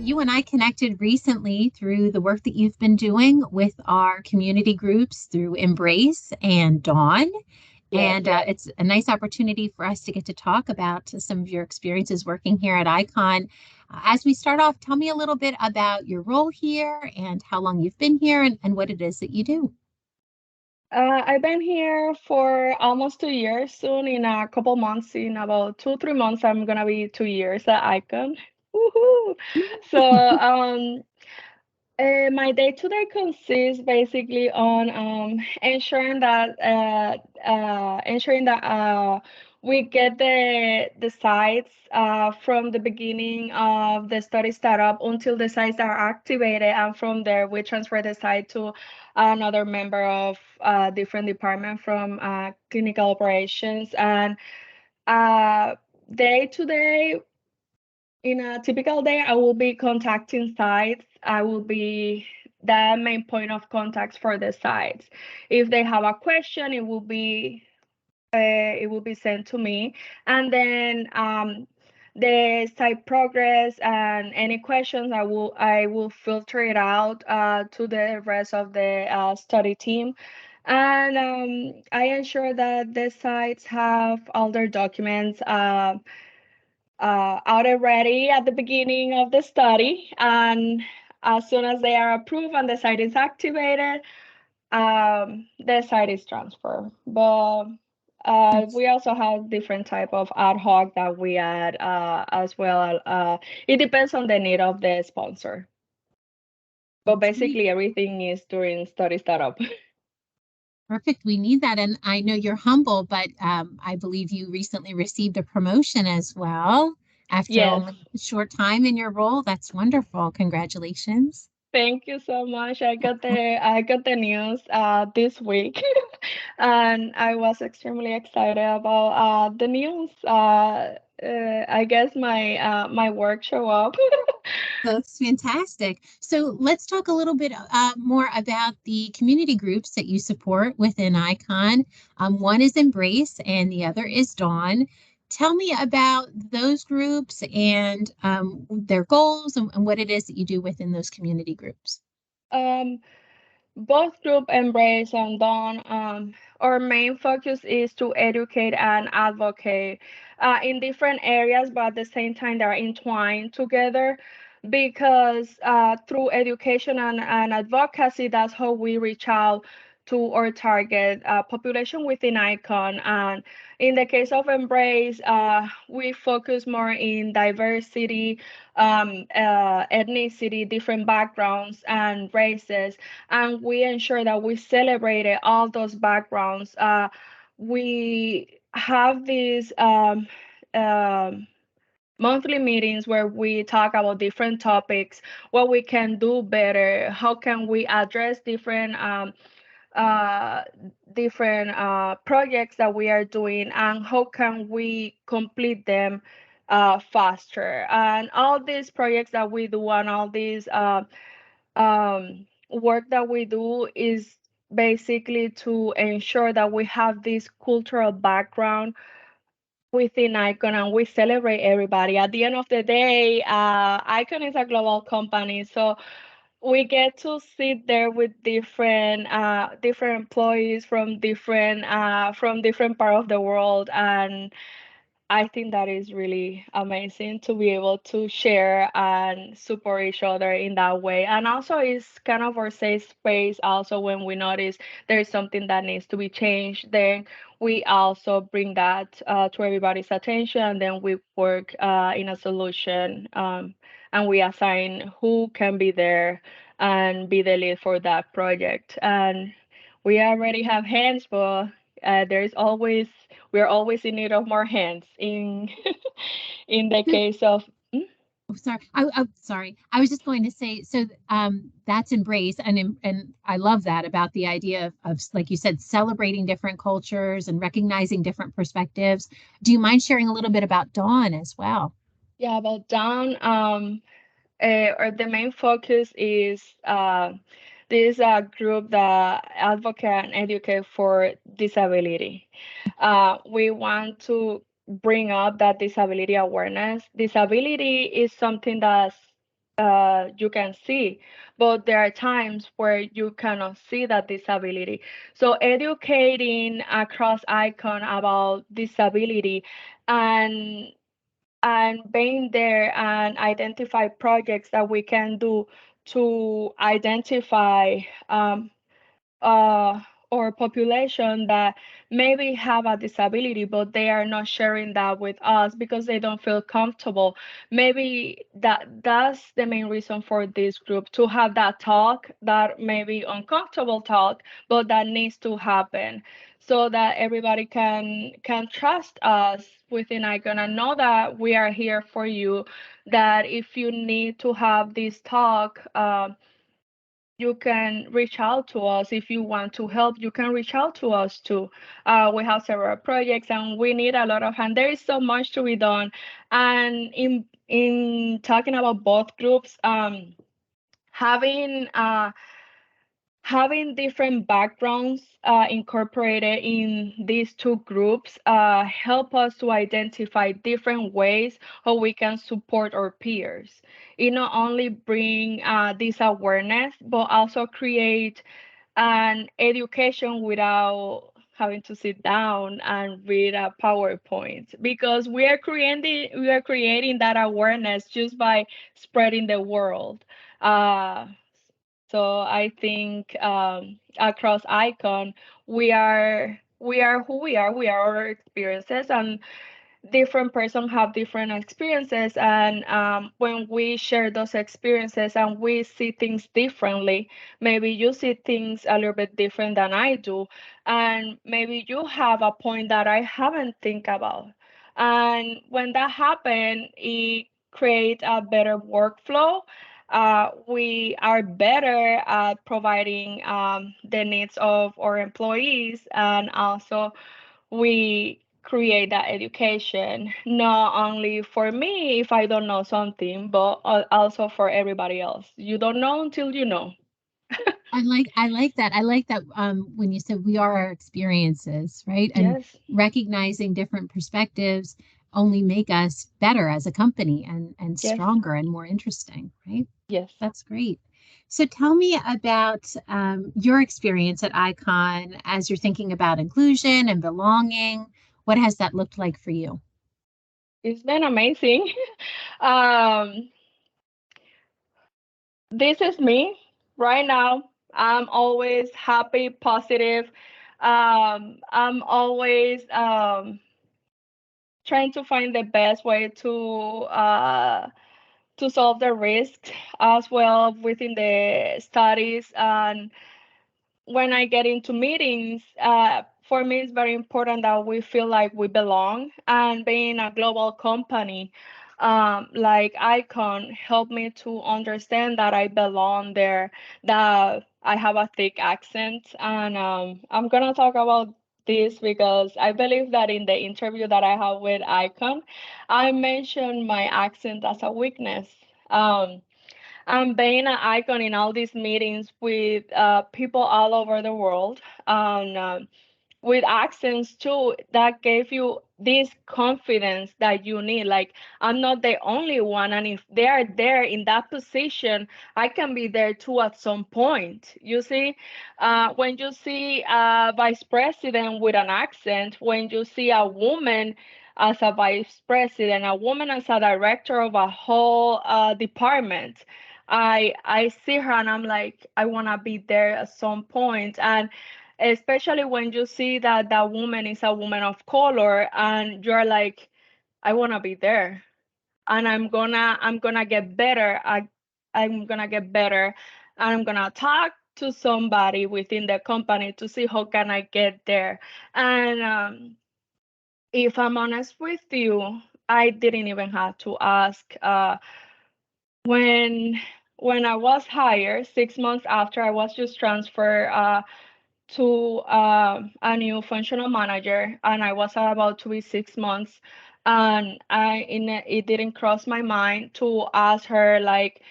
you and I connected recently through the work that you've been doing with our community groups through EmbRACE and Dawn. Yes. And it's a nice opportunity for us to get to talk about some of your experiences working here at ICON. As we start off, tell me a little bit about your role here and how long you've been here and what it is that you do. I've been here for almost 2 years. Soon, in a couple months, in about 2, 3 months, I'm gonna be 2 years at Icon. Woohoo! So, my day-to-day consists basically on ensuring that we get the sites from the beginning of the study startup until the sites are activated, and from there we transfer the site to another member of different department from clinical operations. And uh, day to day, in a typical day, I will be contacting sites. I will be the main point of contact for the sites. If they have a question, it will be sent to me, and then the site progress and any questions, I will filter it out to the rest of the study team. And I ensure that the sites have all their documents out already at the beginning of the study. And as soon as they are approved and the site is activated, the site is transferred. But That's we also have different type of ad hoc that we add as well. It depends on the need of the sponsor. But that's great. basically, everything is during study startup. Perfect. We need that. And I know you're humble, but I believe you recently received a promotion as well after Yes. only a short time in your role. That's wonderful. Congratulations. Thank you so much. I got the news this week, and I was extremely excited about the news. I guess my work show up. That's fantastic. So let's talk a little bit more about the community groups that you support within ICON. One is Embrace and the other is Dawn. Tell me about those groups and their goals and what it is that you do within those community groups. Um, Both group EmbRACE and Dawn, our main focus is to educate and advocate in different areas, but at the same time they're entwined together, because through education and advocacy, that's how we reach out to our target population within ICON. And in the case of EmbRACE, we focus more in diversity, ethnicity, different backgrounds and races, and we ensure that we celebrated all those backgrounds. We have these monthly meetings where we talk about different topics, what we can do better, how can we address uh, different projects that we are doing, and how can we complete them faster. And all these projects that we do and all these work that we do is basically to ensure that we have this cultural background within Icon, and we celebrate everybody. At the end of the day, Icon is a global company, so we get to sit there with different employees from different part of the world. And I think that is really amazing to be able to share and support each other in that way. And also, it's kind of our safe space. Also, when we notice there is something that needs to be changed, then we also bring that to everybody's attention, and then we work in a solution. And we assign who can be there and be the lead for that project. And we already have hands, but there's always we're always in need of more hands in in the So, case of. oh, sorry. I'm sorry. I was just going to say, so that's Embrace, and I love that about the idea of, like you said, celebrating different cultures and recognizing different perspectives. Do you mind sharing a little bit about Dawn as well? Yeah, about down, or the main focus is this group that advocate and educate for disability. We want to bring up that disability awareness. Disability is something that's you can see, but there are times where you cannot see that disability. So educating across icon about disability and being there and identify projects that we can do to identify uh, or population that maybe have a disability, but they are not sharing that with us because they don't feel comfortable. Maybe that's the main reason for this group to have that talk, that maybe uncomfortable talk, but that needs to happen so that everybody can trust us within Icon and know that we are here for you. That if you need to have this talk, you can reach out to us. If you want to help, you can reach out to us too. We have several projects and we need a lot of hand. There is so much to be done. And in talking about both groups, having having different backgrounds incorporated in these two groups help us to identify different ways how we can support our peers. It not only bring this awareness, but also create an education without having to sit down and read a PowerPoint because we are creating that awareness just by spreading the word. Uh, so I think across Icon, we are who we are. We are our experiences, and different person have different experiences. And when we share those experiences and we see things differently, maybe you see things a little bit different than I do, and maybe you have a point that I haven't think about. And when that happen, it create a better workflow. We are better at providing the needs of our employees, and also we create that education not only for me if I don't know something, but also for everybody else. You don't know until you know. I like that. I like that when you said we are our experiences, right? And Yes, recognizing different perspectives only make us better as a company and yes, stronger and more interesting, right? yes. That's great. So tell me about your experience at Icon as you're thinking about inclusion and belonging. What has that looked like for you? It's been amazing. um, this is me right now. I'm always happy, positive. I'm always trying to find the best way to solve the risk as well within the studies. And when I get into meetings, for me, it's very important that we feel like we belong. And being a global company like Icon helped me to understand that I belong there, that I have a thick accent. And I'm going to talk about this because I believe that in the interview that I have with Icon, I mentioned my accent as a weakness. Um, I'm being an icon in all these meetings with people all over the world. And with accents too, that gave you this confidence that you need. Like, I'm not the only one, and if they are there in that position, I can be there too at some point. You see, when you see a vice president with an accent, when you see a woman as a vice president, a woman as a director of a whole department, I see her and I'm like, I want to be there at some point. And especially when you see that that woman is a woman of color and you're like, I want to be there, and I'm gonna get better. I'm gonna get better, and I'm gonna talk to somebody within the company to see how can I get there. And if I'm honest with you, I didn't even have to ask. When when I was hired, 6 months after, I was just transferred to a new functional manager, and I was about to be 6 months, and it didn't cross my mind to ask her like,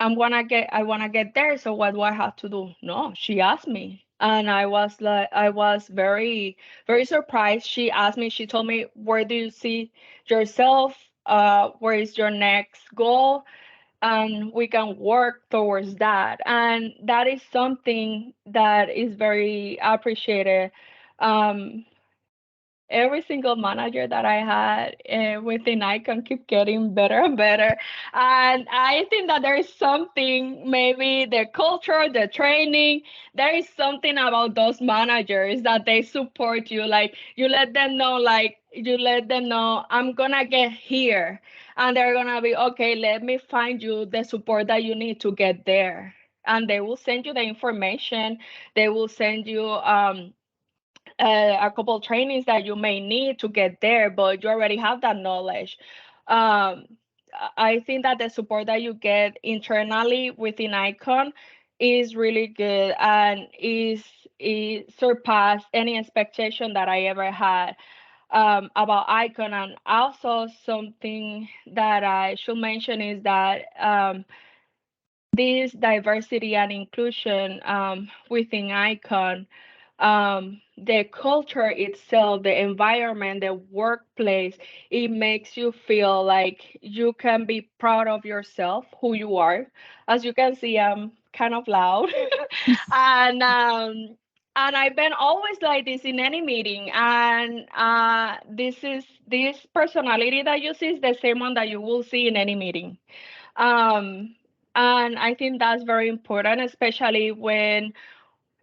I wanna get there, so what do I have to do? No, she asked me. And I was very, very surprised. She asked me, she told me, where do you see yourself? Where is your next goal? and we can work towards that. And that is something that is very appreciated. Um, every single manager that I had within Icon keep getting better and better. And I think that there is something, maybe the culture, the training, there is something about those managers that they support you. Like you let them know, I'm gonna get here. And they're gonna be, okay, let me find you the support that you need to get there. And they will send you the information. They will send you a couple trainings that you may need to get there, but you already have that knowledge. Um, I think that the support that you get internally within Icon is really good and is surpassed any expectation that I ever had about Icon. And also something that I should mention is that this diversity and inclusion within Icon, the culture itself, the environment, the workplace, it makes you feel like you can be proud of yourself, who you are. As you can see, I'm kind of loud, and and I've been always like this in any meeting. And this personality that you see is the same one that you will see in any meeting. Um, and I think that's very important, especially when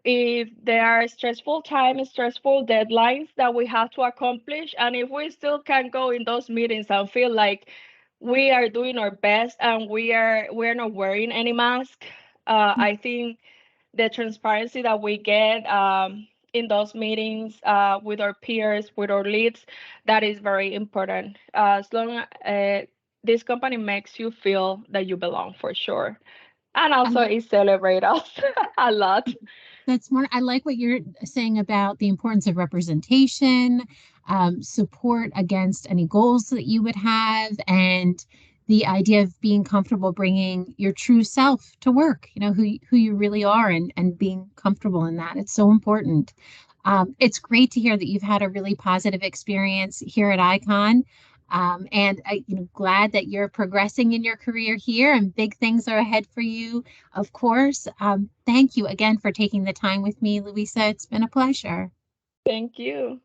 if there are stressful times, stressful deadlines that we have to accomplish, and if we still can go in those meetings and feel like we are doing our best and we're not wearing any mask, I think the transparency that we get in those meetings with our peers, with our leads, that is very important. As long this company makes you feel that you belong for sure, and I also it celebrate us a lot. That's more, I like what you're saying about the importance of representation, support against any goals that you would have, and the idea of being comfortable bringing your true self to work, who you really are, and being comfortable in that. It's so important. It's great to hear that you've had a really positive experience here at Icon. And glad that you're progressing in your career here and big things are ahead for you, of course. Thank you again for taking the time with me, Luisa. It's been a pleasure. Thank you.